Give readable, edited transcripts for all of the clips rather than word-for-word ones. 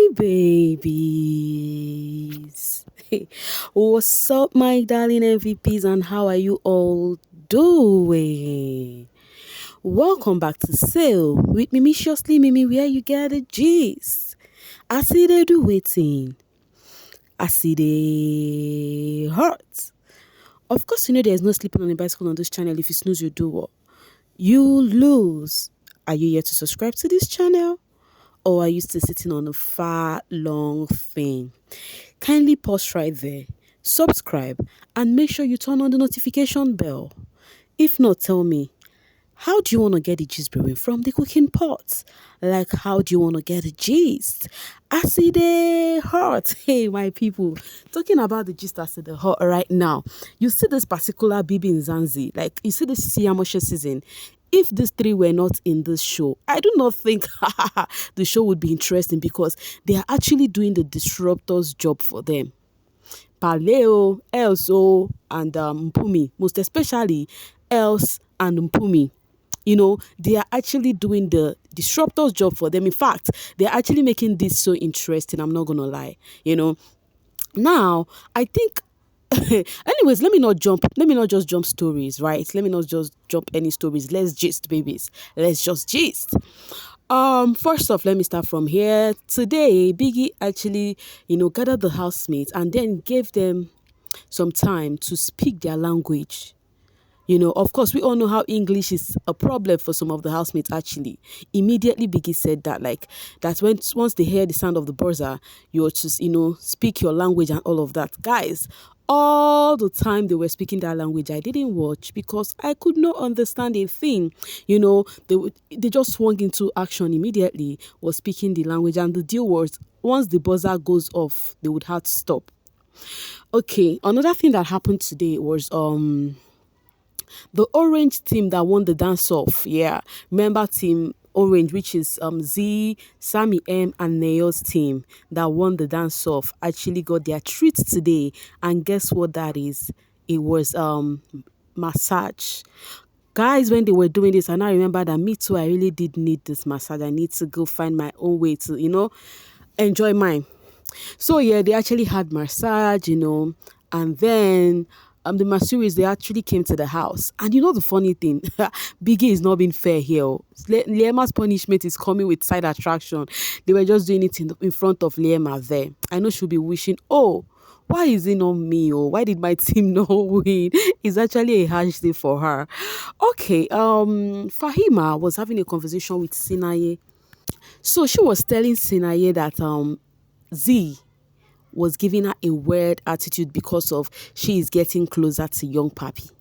My babies. What's up, my darling MVPs, and how are you all doing? Welcome back to Sail with Mimi, where you get the gist. I see they do waiting. I see they hurt. Of course, you know there's no sleeping on a bicycle on this channel. If you snooze, you do what? You lose. Are you here to subscribe to this channel? Or are you still sitting on a far long thing? Kindly pause right there, subscribe, and make sure you turn on the notification bell. If not, tell me, how do you want to get the gist brewing from the cooking pot? Like, how do you want to get the gist? Acid hot. Hey, my people, talking about the gist acid hot right now. You see this particular bbnzansi, like you see this Siamoshe season. If these three were not in this show, I do not think the show would be interesting because they are actually doing the disruptors' job for them. Paleo, Elso, and Mpumi, most especially Els and Mpumi. You know, they are actually doing the disruptors' job for them. In fact, they're actually making this so interesting. I'm not going to lie. You know, now I think anyways, let me not just jump stories, right? Let me not just jump any stories. Let's gist, babies. Let's just gist. First off, let me start from here. Today, Biggie actually, gathered the housemates and then gave them some time to speak their language. Of course, we all know how English is a problem for some of the housemates, actually. Immediately, Biggie said that, once they hear the sound of the buzzer, you're to, speak your language and all of that. Guys, all the time they were speaking that language, I didn't watch because I could not understand a thing. They just swung into action immediately, was speaking the language, and the deal was, once the buzzer goes off, they would have to stop. Okay, another thing that happened today was, the orange team that won the dance-off, remember Team Orange, which is Z, Sammy M, and Neo's team that won the dance-off, actually got their treat today. And guess what that is? It was massage. Guys, when they were doing this, and I remember that me too, I really did need this massage. I need to go find my own way to, enjoy mine. So they actually had massage, and then the Masuris, they actually came to the house. And the funny thing, Biggie is not being fair here. Liema's punishment is coming with side attraction. They were just doing it in front of Liema there. I know she'll be wishing, oh, why is it not me? Or why did my team not win? It's actually a harsh day for her. Okay, Fahima was having a conversation with Sinaye. So she was telling Sinaye that Z was giving her a weird attitude because of she is getting closer to young Papi.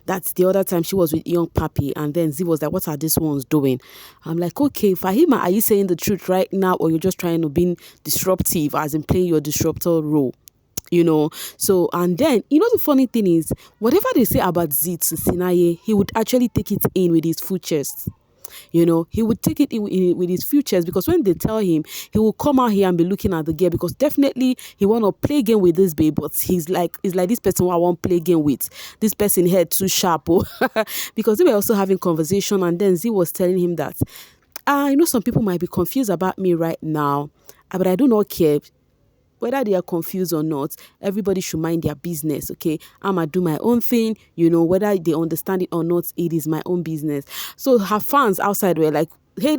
That's the other time she was with young Papi, and then Z was like, what are these ones doing? I'm like, okay, Fahima, are you saying the truth right now, or you're just trying to be disruptive, as in playing your disruptor role? So, and then, the funny thing is, whatever they say about Z to Sinaye, he would actually take it in with his full chest. He would take it in with his futures, because when they tell him, he will come out here and be looking at the girl, because definitely he want to play game with this babe, but it's like this person I want play game with. This person head too sharp, because they were also having conversation, and then Z was telling him that, some people might be confused about me right now, but I do not care. Whether they are confused or not, everybody should mind their business, okay? I'ma do my own thing, whether they understand it or not, it is my own business. So her fans outside were like, hey,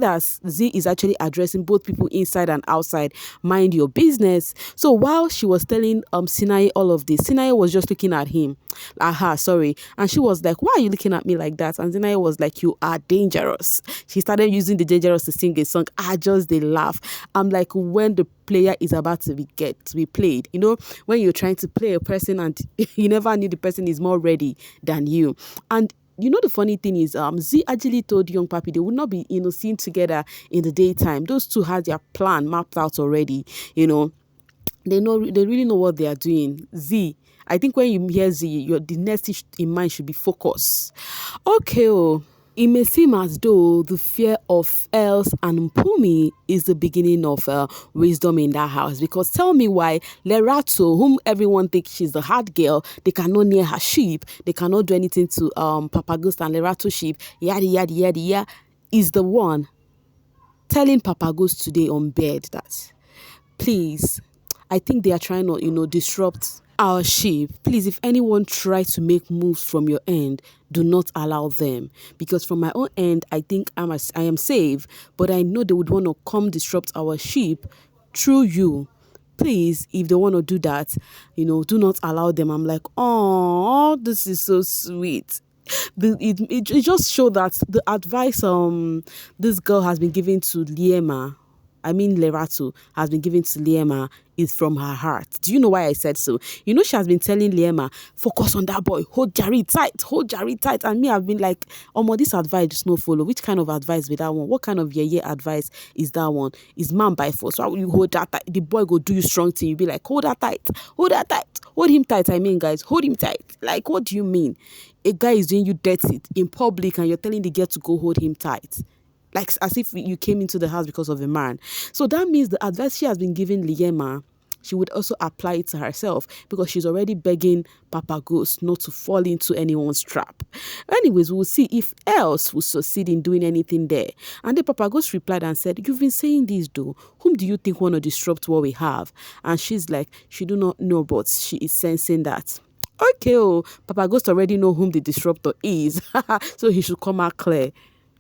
Z is actually addressing both people inside and outside. Mind your business. So while she was telling Sinaye all of this, Sinaye was just looking at him. And she was like, why are you looking at me like that? And Sinaye was like, you are dangerous. She started using the dangerous to sing a song. They laugh. I'm like, when the player is about to be played, when you're trying to play a person and you never knew the person is more ready than you. And the funny thing is, Z actually told young Papi they would not be, seen together in the daytime. Those two had their plan mapped out already. They really know what they are doing. Z, I think when you hear Z, the next thing in mind should be focus. Okay, it may seem as though the fear of Els and Mpumi is the beginning of wisdom in that house. Because tell me why Lerato, whom everyone thinks she's the hard girl, they cannot near her sheep, they cannot do anything to Papa Ghost and Lerato sheep, yada, yada, yada, yada, is the one telling Papa Ghost today on bed that Please, I think they are trying to, disrupt our ship. Please, if anyone tries to make moves from your end, do not allow them. Because from my own end, I think I am safe, but I know they would want to come disrupt our ship through you. Please, if they want to do that, do not allow them. I'm like, oh, this is so sweet. It just showed that the advice this girl has been giving to Liema, I mean Lerato, has been given to Liema is from her heart. Do you know why I said so? She has been telling Liema, focus on that boy, hold Jareed tight. And me, I've been like, this advice just no follow. Which kind of advice with that one? What kind of advice is that one? Is man by force? Why will you hold that tight? The boy go do you strong thing. You be like, hold that tight, hold him tight. I mean, guys, hold him tight. Like, what do you mean? A guy is doing you dirty in public and you're telling the girl to go hold him tight. Like as if you came into the house because of a man. So that means the advice she has been giving Liema, she would also apply it to herself because she's already begging Papa Ghost not to fall into anyone's trap. Anyways, we'll see if else will succeed in doing anything there. And then Papa Ghost replied and said, you've been saying this though. Whom do you think want to disrupt what we have? And she's like, she do not know, but she is sensing that. Okay, Papa Ghost already know whom the disruptor is. So he should come out clear.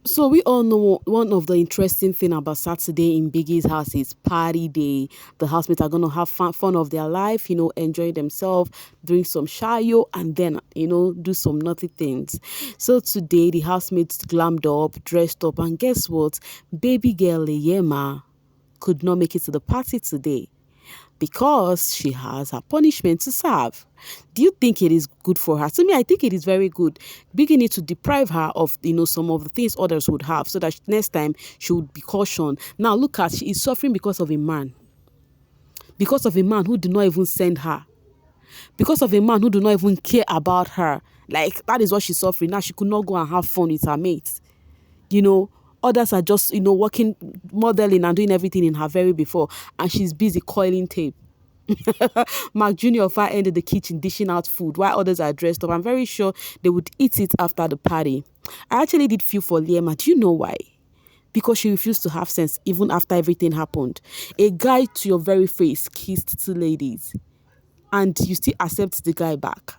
So we all know one of the interesting thing about Saturday in Biggie's house is party day. The housemates are going to have fun of their life, enjoy themselves, drink some shayo, and then, do some naughty things. So today the housemates glammed up, dressed up, and guess what? Baby girl Liema could not make it to the party today because she has her punishment to serve. Do you think it is good for her? To me, I think it is very good. Beginning to deprive her of, some of the things others would have so that next time she would be cautioned. Now, look at, she is suffering because of a man. Because of a man who did not even send her. Because of a man who do not even care about her. Like, that is what she's suffering. Now, she could not go and have fun with her mates. Others are just, working, modeling and doing everything in her very before. And she's busy coiling tape. Mark Jr. far ended the kitchen dishing out food while others are dressed up. I'm very sure they would eat it after the party. I actually did feel for Liema. Do you know why? Because she refused to have sense even after everything happened. A guy to your very face kissed two ladies and you still accept the guy back.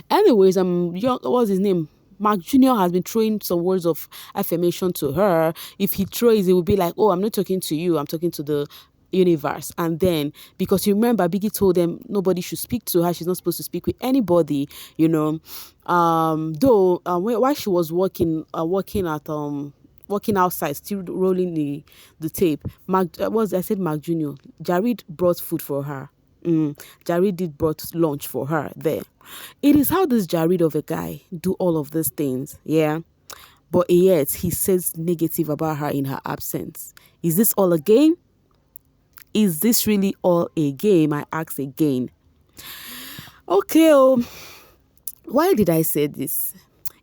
Anyways, what's his name? Mark Jr. has been throwing some words of affirmation to her. If he throws, it will be like, oh, I'm not talking to you. I'm talking to the universe. And then, because you remember, Biggie told them nobody should speak to her. She's not supposed to speak with anybody, Though, while she was working outside, still rolling the tape, Mark Jr. Jareed brought food for her. Jareed did brought lunch for her there. It is how this Jareed of a guy do all of these things, yeah. But yet he says negative about her in her absence. Is this all a game? Is this really all a game? I ask again. Okay, why did I say this?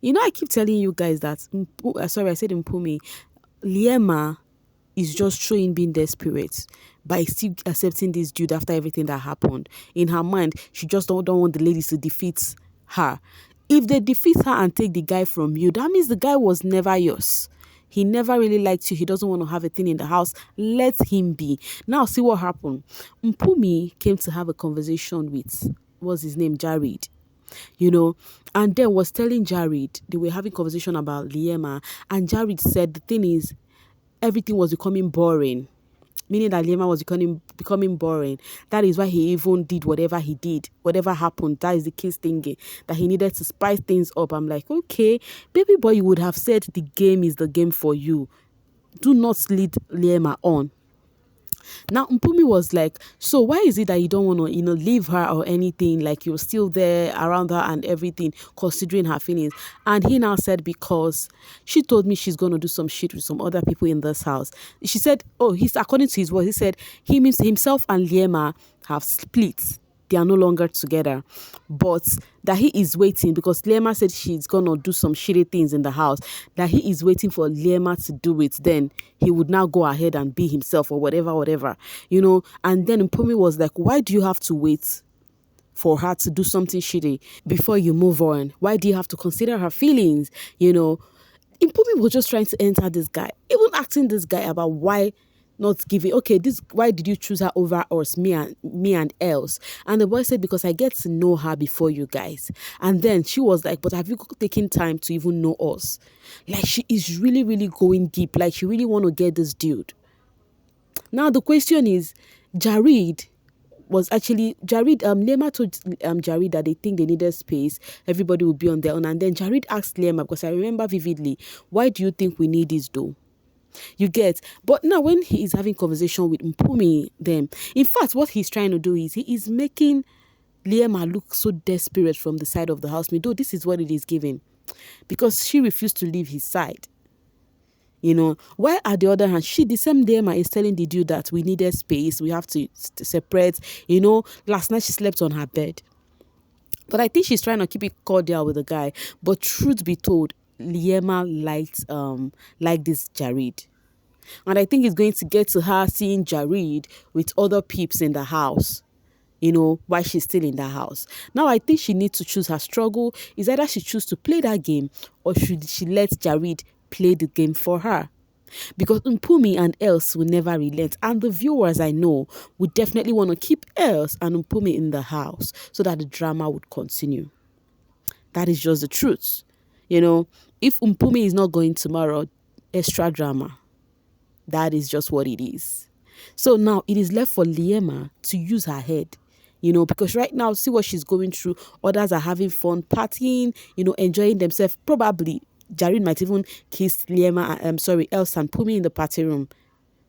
I keep telling you guys that, I said Mpumi, Liema is just showing being desperate by still accepting this dude after everything that happened. In her mind, she just don't want the ladies to defeat her. If they defeat her and take the guy from you, that means the guy was never yours. He never really liked you. He doesn't want to have a thing in the house. Let him be. Now, see what happened. Mpumi came to have a conversation with, what's his name, Jareed. And then was telling Jareed, they were having conversation about Liema, and Jareed said the thing is, everything was becoming boring. Meaning that Liema was becoming boring. That is why he even did whatever he did. Whatever happened, that is the case thinking. That he needed to spice things up. I'm like, okay, baby boy, you would have said the game is the game for you. Do not lead Liema on. Now, Mpumi was like, so why is it that you don't want to, leave her or anything? Like, you're still there around her and everything, considering her feelings. And he now said, because she told me she's going to do some shit with some other people in this house. She said, according to his words, he said himself and Liema have split. They are no longer together, but that he is waiting because Liema said she's gonna do some shitty things in the house, that he is waiting for Liema to do it. Then he would now go ahead and be himself or whatever. And then Mpumi was like, why do you have to wait for her to do something shitty before you move on? Why do you have to consider her feelings? Mpumi was just trying to enter this guy, even asking this guy about why not giving. Okay, this why did you choose her over us, me and else? And the boy said, because I get to know her before you guys. And then she was like, but have you taken time to even know us? Like, she is really, really going deep. Like, she really want to get this dude. Now the question is, Jareed Liema told Jareed that they think they needed space, everybody will be on their own. And then Jareed asked Liema, because I remember vividly, why do you think we need this though? You get. But now when he is having conversation with Mpumi, then in fact what he's trying to do is he is making Liema look so desperate from the side of the housemaid, though this is what it is giving, because she refused to leave his side. While at the other hand, the same Liema is telling the dude that we needed space, we have to separate. Last night she slept on her bed. But I think she's trying to keep it cordial with the guy. But truth be told, Liema liked this Jareed. And I think it's going to get to her seeing Jareed with other peeps in the house, while she's still in the house. Now, I think she needs to choose her struggle. Is either she choose to play that game, or should she let Jareed play the game for her? Because Mpumi and else will never relent. And the viewers, I know, would definitely want to keep else and Mpumi in the house so that the drama would continue. That is just the truth. If Mpumi is not going tomorrow, extra drama. That is just what it is. So now it is left for Liema to use her head. Because right now, see what she's going through. Others are having fun, partying, enjoying themselves. Probably Jareed might even kiss else and Mpumi in the party room.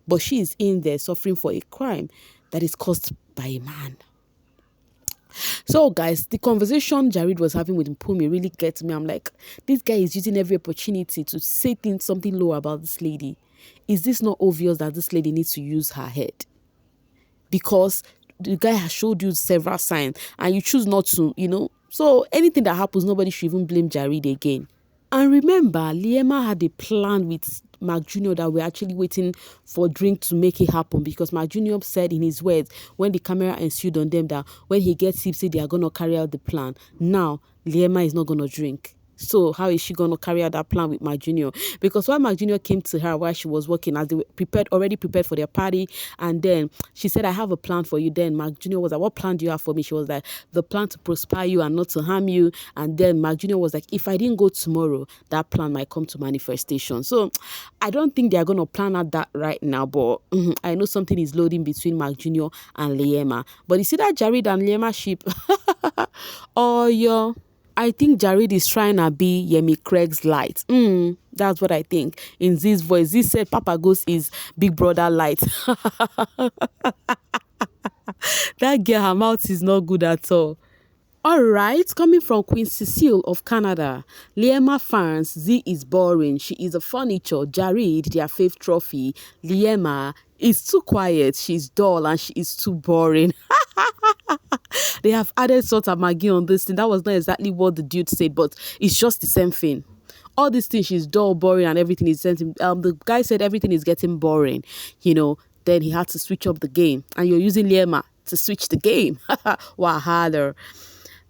But she is in there suffering for a crime that is caused by a man. So guys, the conversation Jareed was having with Mpumi really gets me. I'm like, this guy is using every opportunity to say something low about this lady. Is this not obvious that this lady needs to use her head? Because the guy has showed you several signs and you choose not to, So anything that happens, nobody should even blame Jareed again. And remember, Liema had a plan with Mark Jr. that we're actually waiting for drink to make it happen, because Mark Jr. said in his words when the camera ensued on them that when he gets tipsy, they are going to carry out the plan. Now, Liema is not going to drink. So how is she going to carry out that plan with Mark Jr.? Because when Mark Jr. came to her while she was working, as they were already prepared for their party, and then she said, I have a plan for you. Then Mark Jr. was like, what plan do you have for me? She was like, the plan to prosper you and not to harm you. And then Mark Jr. was like, if I didn't go tomorrow, that plan might come to manifestation. So I don't think they're going to plan out that right now, but I know something is loading between Mark Jr. and Liema. But you see that Jareed and Liema ship? Oh, yeah. I think Jareed is trying to be Yemi Craig's light. That's what I think. In this voice, this said Papa Ghost is Big Brother light. That girl, her mouth is not good at all. All right, coming from Queen Cecile of Canada, Liema fans, Z is boring. She is a furniture. Jareed, their fave trophy. Liema is too quiet. She's dull and she is too boring. They have added salt and Maggie on this thing. That was not exactly what the dude said, but it's just the same thing. All these things, she's dull, boring, and everything is same. The guy said everything is getting boring. Then he had to switch up the game, and you're using Liema to switch the game. Wahala.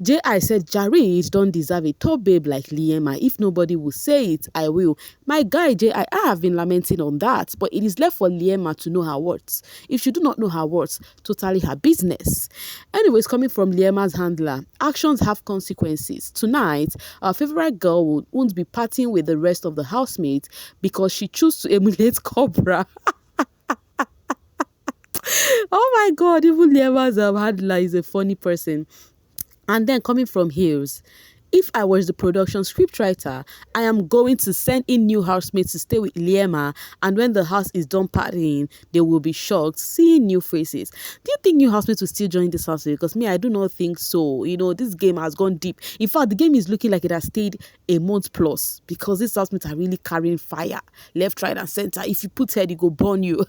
J.I. said, Jareed don't deserve a top babe like Liema. If nobody will say it, I will. My guy, J.I. have been lamenting on that, but it is left for Liema to know her worth. If she do not know her worth, totally her business. Anyways, coming from Liema's handler, actions have consequences. Tonight, our favorite girl won't be partying with the rest of the housemates because she chose to emulate Cobra. Oh my God, even Liema's handler is a funny person. And then coming from Hills, if I was the production scriptwriter, I am going to send in new housemates to stay with Liema, and when the house is done partying, they will be shocked seeing new faces. Do you think new housemates will still join this house? Because me, I do not think so. This game has gone deep. In fact, the game is looking like it has stayed a month plus, because these housemates are really carrying fire left, right, and center. If you put head, it go burn you.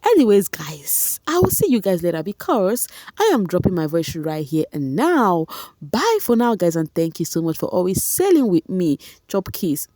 Anyways, guys, I will see you guys later, because I am dropping my voice right here and now. Bye for now, guys, and thank you so much for always sailing with me. Chop kiss.